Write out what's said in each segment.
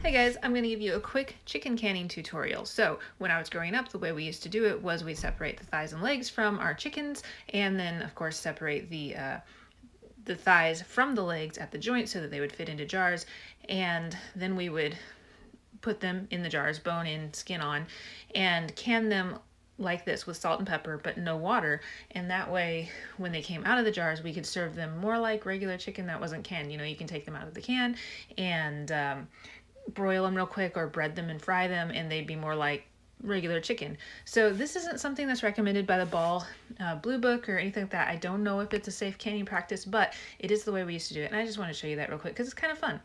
Hey guys, I'm going to give you a quick chicken canning tutorial. So when I was growing up, the way we used to do it was we'd separate the thighs and legs from our chickens, and then of course separate the thighs from the legs at the joint so that they would fit into jars, and then we would put them in the jars, bone in, skin on, and can them like this with salt and pepper but no water, and that way when they came out of the jars we could serve them more like regular chicken that wasn't canned. You know, you can take them out of the can and broil them real quick or bread them and fry them, and they'd be more like regular chicken. So this isn't something that's recommended by the Ball Blue Book or anything like that. I don't know if it's a safe canning practice, but it is the way we used to do it, and I just want to show you that real quick because it's kind of fun.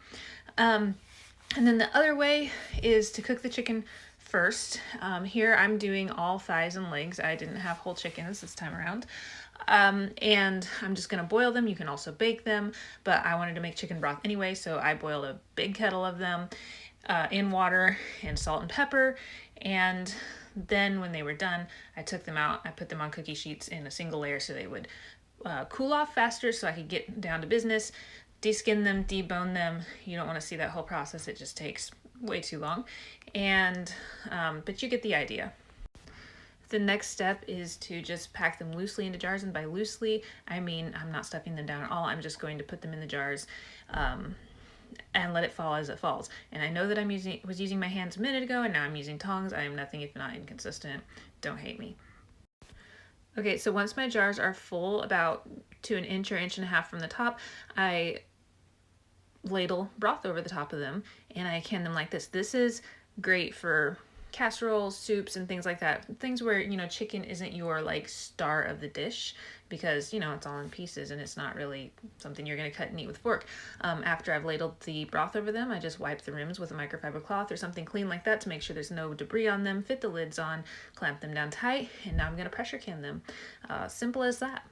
And then the other way is to cook the chicken first. Here I'm doing all thighs and legs. I didn't have whole chickens this time around. And I'm just gonna boil them. You can also bake them, but I wanted to make chicken broth anyway, so I boiled a big kettle of them in water and salt and pepper. And then when they were done, I took them out. I put them on cookie sheets in a single layer so they would cool off faster so I could get down to business. Deskin them, debone them. You don't want to see that whole process. It just takes way too long. And but you get the idea. The next step is to just pack them loosely into jars, and by loosely I mean I'm not stuffing them down at all. I'm just going to put them in the jars and let it fall as it falls. And I know that I was using my hands a minute ago, and now I'm using tongs. I am nothing if not inconsistent. Don't hate me. Okay, so once my jars are full, about to an inch or inch and a half from the top, I ladle broth over the top of them and I can them like this. This is great for casseroles, soups, and things like that. Things where, you know, chicken isn't your like star of the dish because, you know, it's all in pieces and it's not really something you're going to cut and eat with a fork. After I've ladled the broth over them, I just wipe the rims with a microfiber cloth or something clean like that to make sure there's no debris on them, fit the lids on, clamp them down tight, and now I'm going to pressure can them. Simple as that.